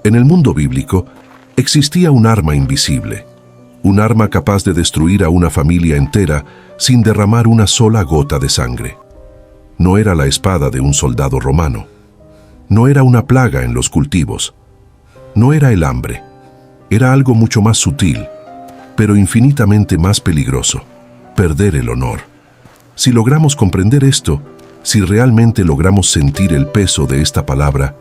En el mundo bíblico existía un arma invisible, un arma capaz de destruir a una familia entera sin derramar una sola gota de sangre. No era la espada de un soldado romano, no era una plaga en los cultivos, no era el hambre, era algo mucho más sutil, pero infinitamente más peligroso: perder el honor. Si logramos comprender esto, si realmente logramos sentir el peso de esta palabra,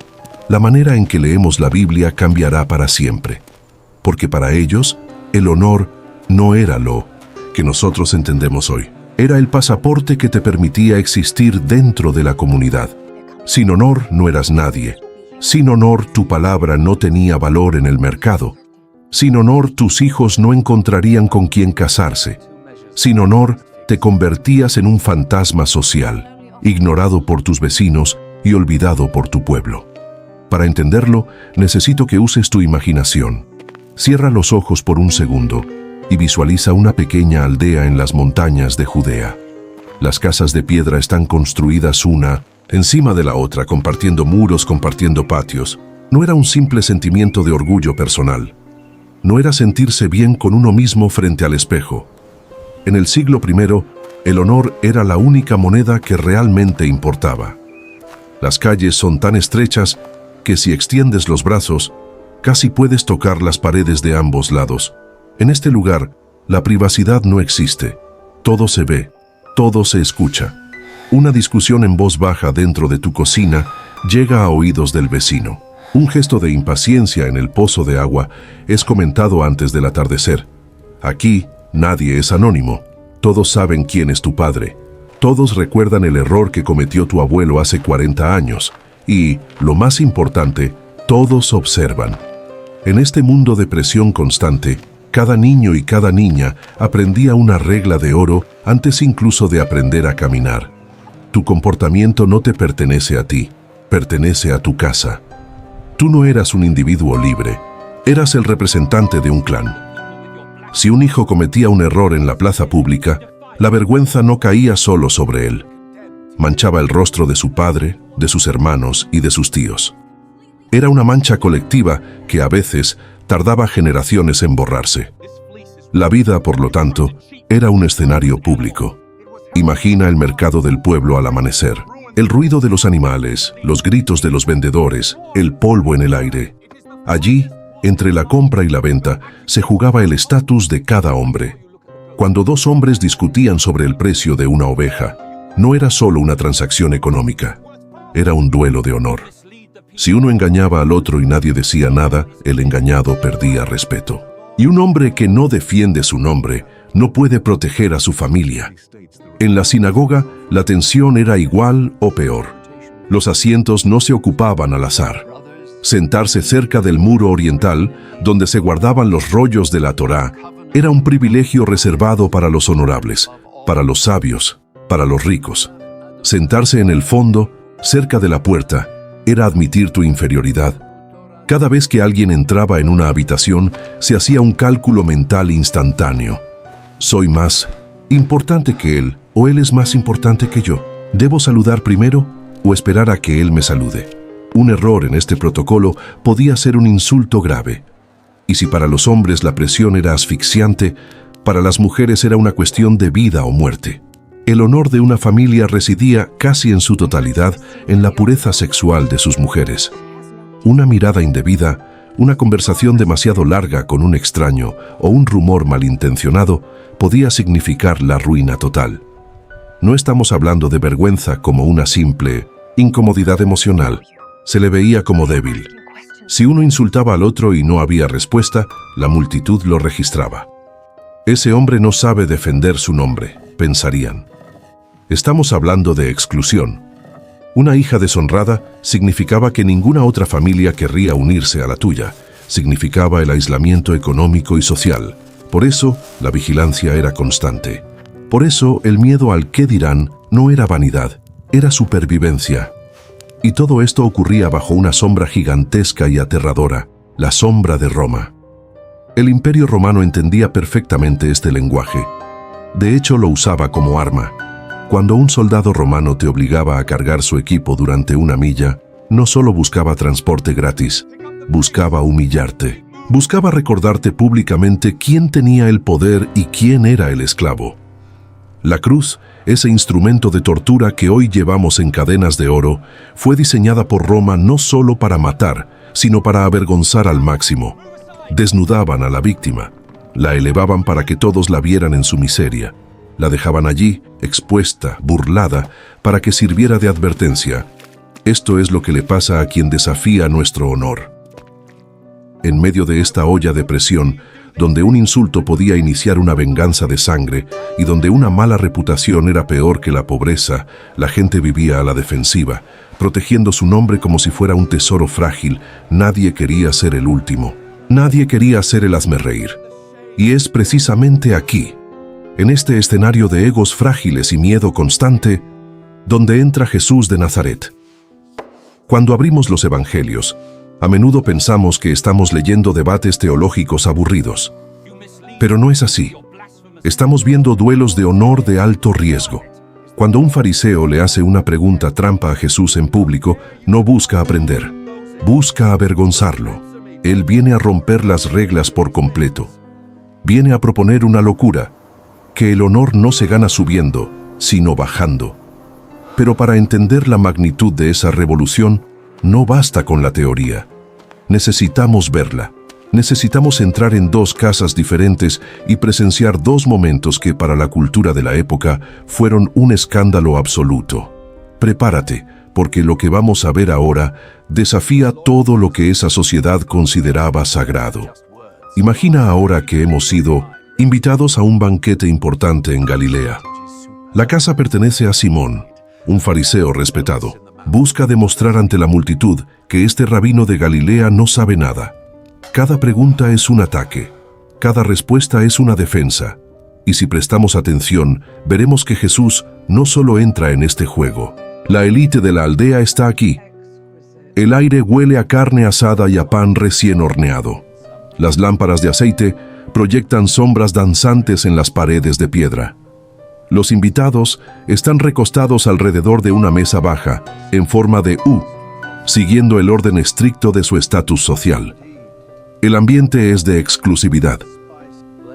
la manera en que leemos la Biblia cambiará para siempre. Porque para ellos, el honor no era lo que nosotros entendemos hoy. Era el pasaporte que te permitía existir dentro de la comunidad. Sin honor no eras nadie. Sin honor tu palabra no tenía valor en el mercado. Sin honor tus hijos no encontrarían con quién casarse. Sin honor te convertías en un fantasma social, ignorado por tus vecinos y olvidado por tu pueblo. Para entenderlo, necesito que uses tu imaginación. Cierra los ojos por un segundo y visualiza una pequeña aldea en las montañas de Judea. Las casas de piedra están construidas una encima de la otra, compartiendo muros, compartiendo patios. No era un simple sentimiento de orgullo personal. No era sentirse bien con uno mismo frente al espejo. En el siglo I, el honor era la única moneda que realmente importaba. Las calles son tan estrechas que si extiendes los brazos, casi puedes tocar las paredes de ambos lados. En este lugar, la privacidad no existe. Todo se ve, todo se escucha. Una discusión en voz baja dentro de tu cocina llega a oídos del vecino. Un gesto de impaciencia en el pozo de agua es comentado antes del atardecer. Aquí, nadie es anónimo. Todos saben quién es tu padre. Todos recuerdan el error que cometió tu abuelo hace 40 años. Y, lo más importante, todos observan. En este mundo de presión constante, cada niño y cada niña aprendía una regla de oro antes incluso de aprender a caminar. Tu comportamiento no te pertenece a ti, pertenece a tu casa. Tú no eras un individuo libre, eras el representante de un clan. Si un hijo cometía un error en la plaza pública, la vergüenza no caía solo sobre él. Manchaba el rostro de su padre, de sus hermanos y de sus tíos. Era una mancha colectiva que a veces tardaba generaciones en borrarse. La vida, por lo tanto, era un escenario público. Imagina el mercado del pueblo al amanecer. El ruido de los animales, los gritos de los vendedores, el polvo en el aire. Allí, entre la compra y la venta, se jugaba el estatus de cada hombre. Cuando dos hombres discutían sobre el precio de una oveja, no era solo una transacción económica, era un duelo de honor. Si uno engañaba al otro y nadie decía nada, el engañado perdía respeto. Y un hombre que no defiende su nombre no puede proteger a su familia. En la sinagoga, la tensión era igual o peor. Los asientos no se ocupaban al azar. Sentarse cerca del muro oriental, donde se guardaban los rollos de la Torá, era un privilegio reservado para los honorables, para los sabios, para los ricos. Sentarse en el fondo, cerca de la puerta, era admitir tu inferioridad. Cada vez que alguien entraba en una habitación, se hacía un cálculo mental instantáneo. ¿Soy más importante que él o él es más importante que yo? ¿Debo saludar primero o esperar a que él me salude? Un error en este protocolo podía ser un insulto grave. Y si para los hombres la presión era asfixiante, para las mujeres era una cuestión de vida o muerte. El honor de una familia residía casi en su totalidad en la pureza sexual de sus mujeres. Una mirada indebida, una conversación demasiado larga con un extraño o un rumor malintencionado podía significar la ruina total. No estamos hablando de vergüenza como una simple incomodidad emocional. Se le veía como débil. Si uno insultaba al otro y no había respuesta, la multitud lo registraba. Ese hombre no sabe defender su nombre, pensarían. Estamos hablando de exclusión. Una hija deshonrada significaba que ninguna otra familia querría unirse a la tuya. Significaba el aislamiento económico y social. Por eso, la vigilancia era constante. Por eso, el miedo al qué dirán no era vanidad, era supervivencia. Y todo esto ocurría bajo una sombra gigantesca y aterradora, la sombra de Roma. El Imperio Romano entendía perfectamente este lenguaje. De hecho, lo usaba como arma. Cuando un soldado romano te obligaba a cargar su equipo durante una milla, no solo buscaba transporte gratis, buscaba humillarte. Buscaba recordarte públicamente quién tenía el poder y quién era el esclavo. La cruz, ese instrumento de tortura que hoy llevamos en cadenas de oro, fue diseñada por Roma no solo para matar, sino para avergonzar al máximo. Desnudaban a la víctima, la elevaban para que todos la vieran en su miseria, la dejaban allí, expuesta, burlada, para que sirviera de advertencia. Esto es lo que le pasa a quien desafía nuestro honor. En medio de esta olla de presión, donde un insulto podía iniciar una venganza de sangre y donde una mala reputación era peor que la pobreza, la gente vivía a la defensiva, protegiendo su nombre como si fuera un tesoro frágil. Nadie quería ser el último. Nadie quería ser el hazmerreír. Y es precisamente aquí, en este escenario de egos frágiles y miedo constante, donde entra Jesús de Nazaret. Cuando abrimos los evangelios, a menudo pensamos que estamos leyendo debates teológicos aburridos. Pero no es así. Estamos viendo duelos de honor de alto riesgo. Cuando un fariseo le hace una pregunta trampa a Jesús en público, no busca aprender, busca avergonzarlo. Él viene a romper las reglas por completo. Viene a proponer una locura, que el honor no se gana subiendo, sino bajando. Pero para entender la magnitud de esa revolución, no basta con la teoría. Necesitamos verla. Necesitamos entrar en dos casas diferentes y presenciar dos momentos que para la cultura de la época fueron un escándalo absoluto. Prepárate, porque lo que vamos a ver ahora desafía todo lo que esa sociedad consideraba sagrado. Imagina ahora que hemos sido invitados a un banquete importante en Galilea. La casa pertenece a Simón, un fariseo respetado. Busca demostrar ante la multitud que este rabino de Galilea no sabe nada. Cada pregunta es un ataque, cada respuesta es una defensa. Y si prestamos atención, veremos que Jesús no solo entra en este juego. La élite de la aldea está aquí. El aire huele a carne asada y a pan recién horneado. Las lámparas de aceite proyectan sombras danzantes en las paredes de piedra. Los invitados están recostados alrededor de una mesa baja, en forma de U, siguiendo el orden estricto de su estatus social. El ambiente es de exclusividad.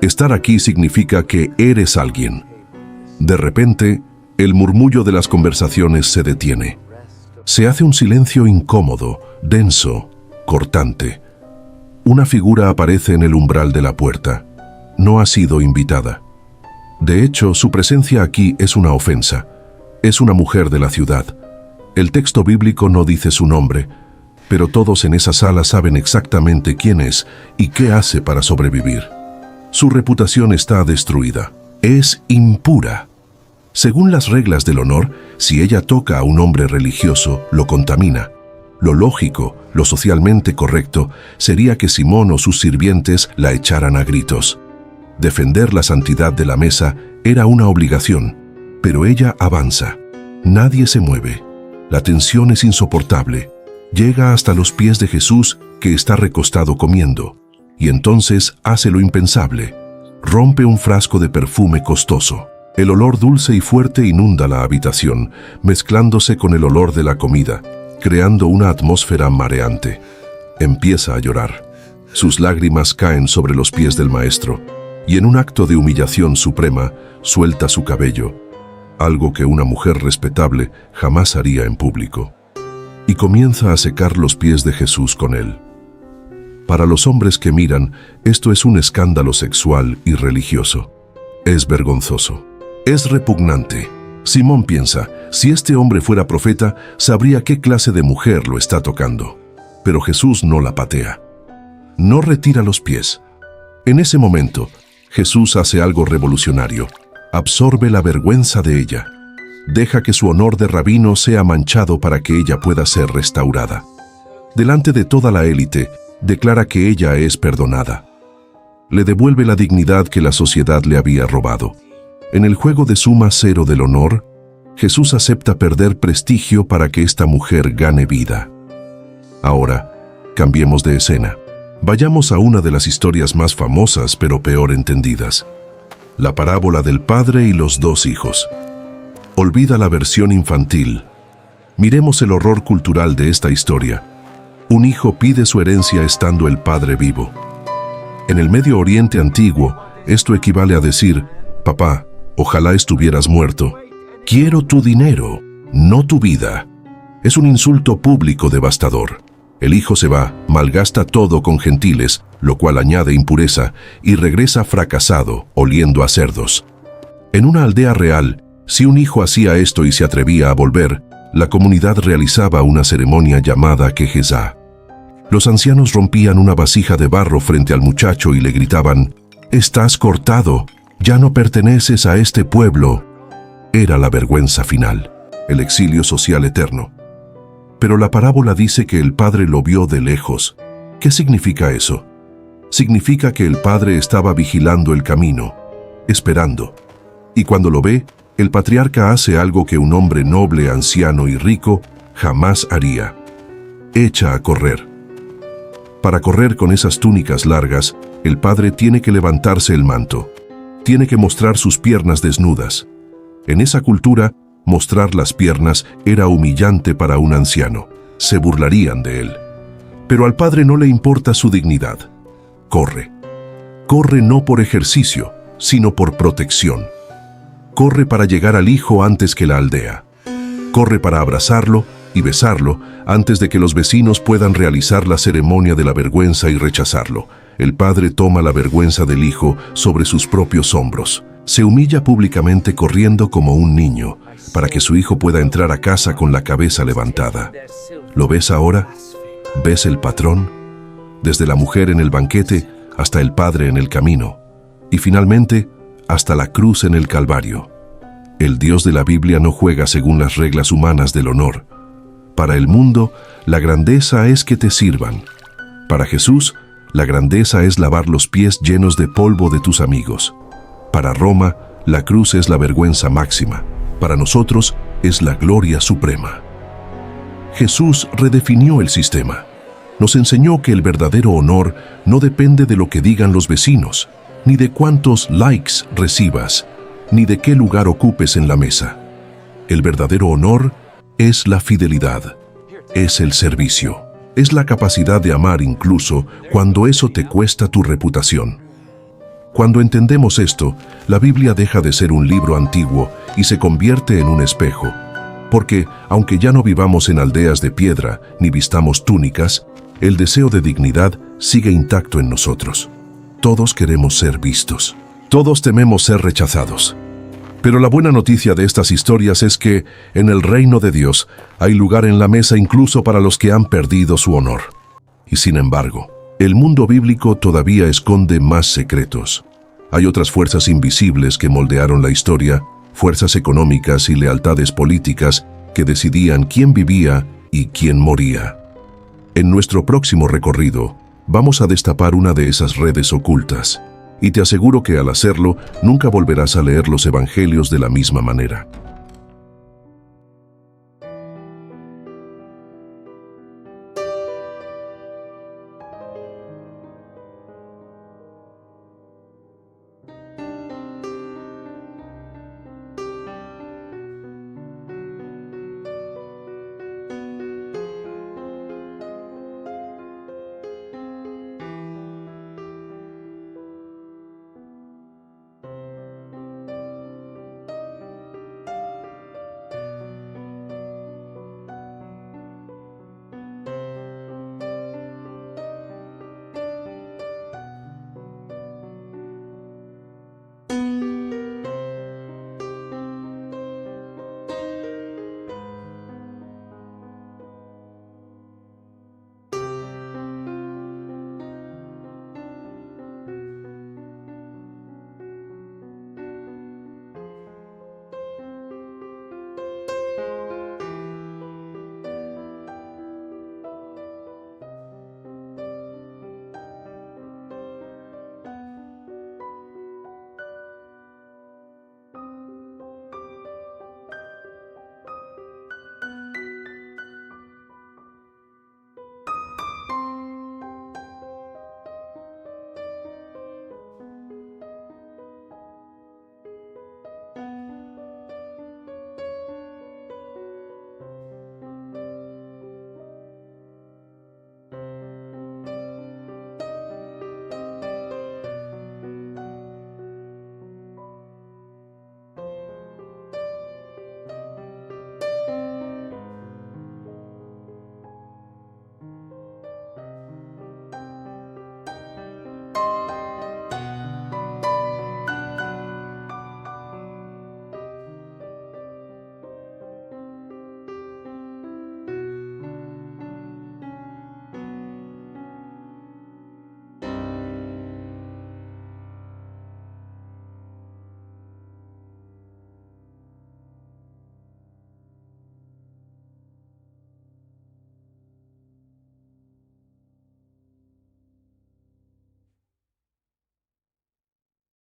Estar aquí significa que eres alguien. De repente, el murmullo de las conversaciones se detiene. Se hace un silencio incómodo, denso, cortante. Una figura aparece en el umbral de la puerta. No ha sido invitada. De hecho, su presencia aquí es una ofensa. Es una mujer de la ciudad. El texto bíblico no dice su nombre, pero todos en esa sala saben exactamente quién es y qué hace para sobrevivir. Su reputación está destruida. Es impura. Según las reglas del honor, si ella toca a un hombre religioso, lo contamina. Lo lógico, lo socialmente correcto, sería que Simón o sus sirvientes la echaran a gritos. Defender la santidad de la mesa era una obligación, pero ella avanza. Nadie se mueve. La tensión es insoportable. Llega hasta los pies de Jesús, que está recostado comiendo, y entonces hace lo impensable. Rompe un frasco de perfume costoso. El olor dulce y fuerte inunda la habitación, mezclándose con el olor de la comida, creando una atmósfera mareante. Empieza a llorar. Sus lágrimas caen sobre los pies del maestro, y en un acto de humillación suprema, suelta su cabello, algo que una mujer respetable jamás haría en público, y comienza a secar los pies de Jesús con él. Para los hombres que miran, esto es un escándalo sexual y religioso. Es vergonzoso. Es repugnante. Simón piensa, si este hombre fuera profeta, sabría qué clase de mujer lo está tocando. Pero Jesús no la patea. No retira los pies. En ese momento, Jesús hace algo revolucionario. Absorbe la vergüenza de ella. Deja que su honor de rabino sea manchado para que ella pueda ser restaurada. Delante de toda la élite, declara que ella es perdonada. Le devuelve la dignidad que la sociedad le había robado. En el juego de suma cero del honor, Jesús acepta perder prestigio para que esta mujer gane vida. Ahora, cambiemos de escena. Vayamos a una de las historias más famosas pero peor entendidas. La parábola del padre y los dos hijos. Olvida la versión infantil. Miremos el horror cultural de esta historia. Un hijo pide su herencia estando el padre vivo. En el Medio Oriente antiguo, esto equivale a decir: papá, ojalá estuvieras muerto. Quiero tu dinero, no tu vida. Es un insulto público devastador. El hijo se va, malgasta todo con gentiles, lo cual añade impureza, y regresa fracasado, oliendo a cerdos. En una aldea real, si un hijo hacía esto y se atrevía a volver, la comunidad realizaba una ceremonia llamada quejezá. Los ancianos rompían una vasija de barro frente al muchacho y le gritaban: «Estás cortado, ya no perteneces a este pueblo». Era la vergüenza final, el exilio social eterno. Pero la parábola dice que el padre lo vio de lejos. ¿Qué significa eso? Significa que el padre estaba vigilando el camino, esperando. Y cuando lo ve, el patriarca hace algo que un hombre noble, anciano y rico jamás haría: echa a correr. Para correr con esas túnicas largas, el padre tiene que levantarse el manto. Tiene que mostrar sus piernas desnudas. En esa cultura, mostrar las piernas era humillante para un anciano. Se burlarían de él. Pero al padre no le importa su dignidad. Corre. Corre no por ejercicio, sino por protección. Corre para llegar al hijo antes que la aldea. Corre para abrazarlo y besarlo antes de que los vecinos puedan realizar la ceremonia de la vergüenza y rechazarlo. El padre toma la vergüenza del hijo sobre sus propios hombros. Se humilla públicamente corriendo como un niño, para que su hijo pueda entrar a casa con la cabeza levantada. ¿Lo ves ahora? ¿Ves el patrón? Desde la mujer en el banquete hasta el padre en el camino. Y finalmente, hasta la cruz en el Calvario. El Dios de la Biblia no juega según las reglas humanas del honor. Para el mundo, la grandeza es que te sirvan. Para Jesús, la grandeza es lavar los pies llenos de polvo de tus amigos. Para Roma, la cruz es la vergüenza máxima. Para nosotros, es la gloria suprema. Jesús redefinió el sistema. Nos enseñó que el verdadero honor no depende de lo que digan los vecinos, ni de cuántos likes recibas, ni de qué lugar ocupes en la mesa. El verdadero honor es la fidelidad, es el servicio, es la capacidad de amar incluso cuando eso te cuesta tu reputación. Cuando entendemos esto, la Biblia deja de ser un libro antiguo y se convierte en un espejo, porque aunque ya no vivamos en aldeas de piedra ni vistamos túnicas, el deseo de dignidad sigue intacto en nosotros. Todos queremos ser vistos, todos tememos ser rechazados. Pero la buena noticia de estas historias es que, en el reino de Dios, hay lugar en la mesa incluso para los que han perdido su honor. Y sin embargo, el mundo bíblico todavía esconde más secretos. Hay otras fuerzas invisibles que moldearon la historia, fuerzas económicas y lealtades políticas que decidían quién vivía y quién moría. En nuestro próximo recorrido, vamos a destapar una de esas redes ocultas. Y te aseguro que al hacerlo, nunca volverás a leer los evangelios de la misma manera.